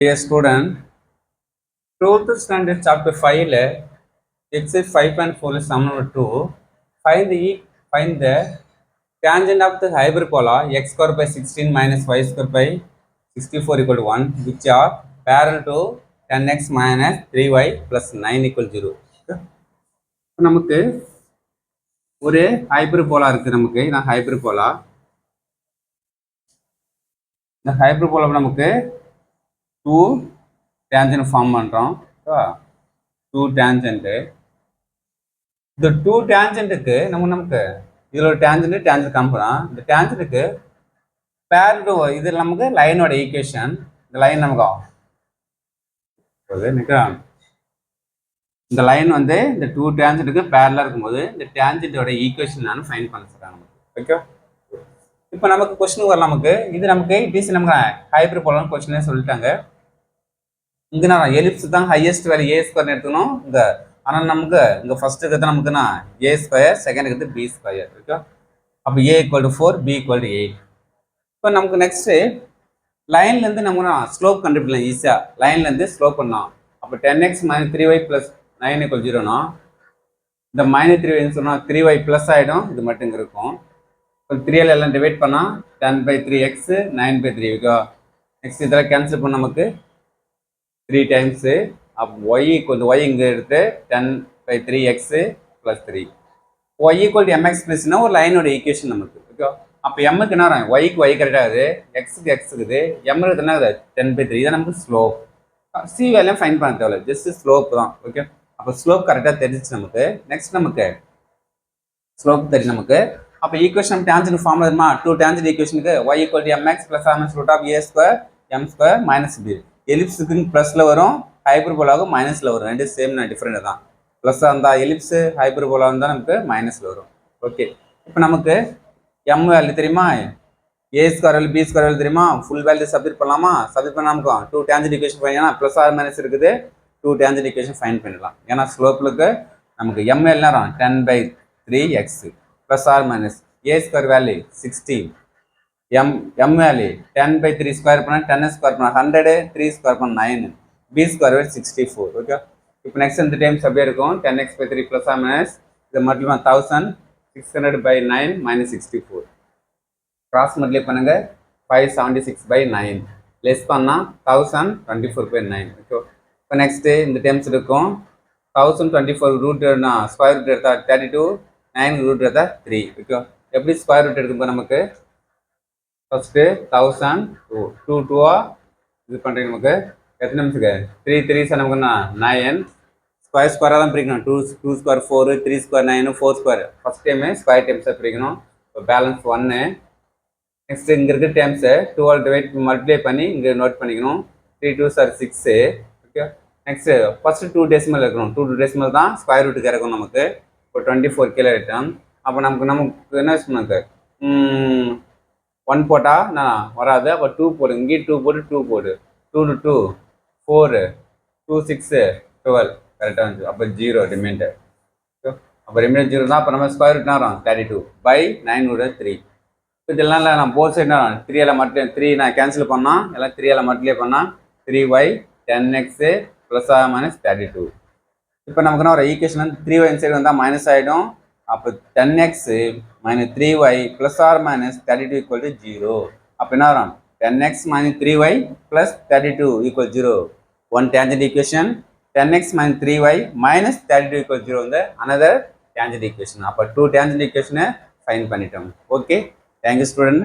Dear student, 12th standard chapter 5 le exercise 5.4 is sum number 2. Find the tangent of the hyperbola x square by 16 minus y square by 64 equal to 1, which are parallel to 10x minus 3y plus 9 equal to 0. நமக்கு ஒரு hyperbola இருக்கு. நமக்கு இதான் hyperbola. இந்த hyperbola நமக்கு 2 tangent form பண்றோம். 2 tangent. இந்த 2 tangentக்கு நமக்கு இதுல ஒரு tangent காம்பனா. இந்த tangentக்கு parallel to இது நமக்கு லைனோட ஈக்குவேஷன். இந்த லைன் நமக்கு இந்த லைன் வந்து இந்த 2 tangentக்கு parallel இருக்கும்போது இந்த tangentோட ஈக்குவேஷன் நான் ஃபைண்ட் பண்ண சொல்றாங்க நமக்கு. ஓகே. இப்போ நமக்கு क्वेश्चन வரலாம். நமக்கு இது நமக்கு டிசி நமக்கு ஹைப்பர்போலான क्वेश्चनே சொல்லிட்டாங்க. இங்க நான் எலிப்ஸ் தான் ஹையஸ்ட் வேல்யூ a ஸ்கொயர் எடுத்துக்கணும். இந்த ஆனா நமக்கு இங்க ஃபர்ஸ்ட் இருக்கிறது நமக்குனா a ஸ்கொயர், செகண்ட் இருக்கிறது b ஸ்கொயர். ஓகே. அப்ப a = 4, b = 8. இப்போ நமக்கு நெக்ஸ்ட் லைன்ல இருந்து நம்ம ஸ்லோப் கண்டுபிடிக்கலாம் ஈஸியா. லைன்ல இருந்து ஸ்லோப் பண்ணலாம். அப்ப 10x - 3y + 9 = 0 னா இந்த -3y ன்னு சொன்னா 3y பிளஸ் ஆயிடும். இது மட்டும் இருக்கும். இப்போ 3 ல எல்லாம் டிவைட் பண்ணா 10/3x 9/3 ஓகே. நெக்ஸ்ட் இதெல்லாம் கேன்சல் பண்ண நமக்கு 3 times. அப்போ y = y இங்க எடுத்து 10/3x + 3. y = mx + னா ஒரு லைனோட ஈக்குவேஷன் நமக்கு. ஓகே. அப்ப m க்கு என்ன வரும்? y க்கு y கரெக்ட்டா இருக்குது, x க்கு x இருக்குது, m க்கு என்ன இருக்குது? 10/3. இது நமக்கு ஸ்லோப். c வேல்யூ ஃபைண்ட் பண்ண தேவையில்ல, ஜஸ்ட் ஸ்லோப் தான். ஓகே. அப்ப ஸ்லோப் கரெக்ட்டா தெரிஞ்சிச்சு நமக்கு. நெக்ஸ்ட் நமக்கு ஸ்லோப் தெரியும் நமக்கு. அப்ப ஈக்குவேஷன் டான்ஜென்ட் ஃபார்ம் வருமா? 2 டான்ஜென்ட் ஈக்குவேஷனுக்கு y = mx + -√a² m² - b. எலிப்ஸுக்கு பிளஸ்ல வரும், ஹைப்பர்போலாவுக்கு மைனஸ்ல வரும். ரெண்டு சேம் டிஃபரெண்ட் தான். பிளஸ் அந்த எலிப்ஸ் ஹைப்பர்போலா இருந்தா நமக்கு மைனஸ்ல வரும். ஓகே. இப்போ நமக்கு m வேல்யூ தெரியுமா? a square value, b square value தெரியுமா? ஃபுல் வேல்யூ சப்ஸ்டிட் பண்ணலாமா? சப்ஸ்டிட் பண்ணா நமக்கு 2 டான்ஜென்ட் ஈக்குவேஷன் ஃபைண்ட் பண்ணா பிளஸ் ஆர் மைனஸ் இருக்குது. 2 டான்ஜென்ட் ஈக்குவேஷன் ஃபைண்ட் பண்ணலாம். ஏன்னா ஸ்லோப்லுக்கு நமக்கு m வேல்யூ என்ன வரும்? 10/3x plus or minus a square value 16, m value 10/3 square பண்ணா 10 ஸ்கொயர் பண்ணா 100, 3 ஸ்கொயர் பண்ணா 9, b ஸ்கொயர் வேல்யூ 64. ஓகே. இப்போ நெக்ஸ்ட் இந்த டைம்ஸ் அப்படியே இருக்கும். 10x/3 பிளஸ் ஆர் மைனஸ் இது மட்டும் 1600/9 - 64. கிராஸ் மல்டிப்ளை பண்ணுங்க. 576/9 லெஸ் பண்ணா 1024/9. ஓகே. இப்போ நெக்ஸ்ட் இந்த டைம்ஸ் இருக்கும். 1024 ரூட் ஸ்கொயர் ரூட் எடுத்தா 32, 9 ரூட் எடுத்தா 3. ஓகே. எப்படி ஸ்கொயர் ரூட் எடுக்கும்? நமக்கு ஃபர்ஸ்ட் 1000 2 2 இது பண்றீங்க. நமக்கு எத்தனை நிமிஷத்துக்கு 3 3 நமக்கு 9 ஸ்கொயர் ஸ்கொயரா தான் பிரிக்கணும். 2 square 4, 3 square 9, 4 square first time square டைம்ஸா பிரிக்கணும். இப்போ பேலன்ஸ் 1. நெக்ஸ்ட் இங்க இருக்க டைம்ஸ் 12 டிவைட் மல்டிப்ளை பண்ணி இங்க நோட் பண்ணிக்கணும். 3 2s are 6. Okay. Next first 2 decimal இருக்கணும். 2 டெசிமல் தான் ஸ்கொயர் ரூட்டுக்கு இருக்கும் நமக்கு. இப்போ 24 கீழே எடுத்தோம். அப்போ நமக்கு என்ன நமக்கு 1 போட்டா வராது. அப்போ 2 போடு. இங்கே 2 போட்டு 2 போடு. 2 to 2 4, 2 6 12 கரெக்டாக இருந்துச்சு. அப்போ 0 ரிமைண்டர். அப்போ ரிமைண்டர் 0 தான். அப்போ நம்ம ஸ்கொயர் ரூட் நேரம் 32/9/3. இதெல்லாம் நான் போத் சைடு 3 மட்டும் 3 நான் கேன்சல் பண்ணா எல்லாம் 3 மல்டிப்ளை பண்ணா 3y 10x + - 32. இப்போ நமக்கு என்ன ஒரு ஈக்குவேஷன் வந்து 3y சைடு வந்தால் மைனஸ் ஆகிடும். அப்போ 10x - 3y + - 32 = 0. அப்போ என்ன வரும்? 10x - 3y + 32 = 0. One tangent equation. 10x - 3y - 32 = 0 வந்து another tangent equation. அப்போ 2 tangent equation ஃபைண்ட் பண்ணிட்டோம். ஓகே. Thank you, student.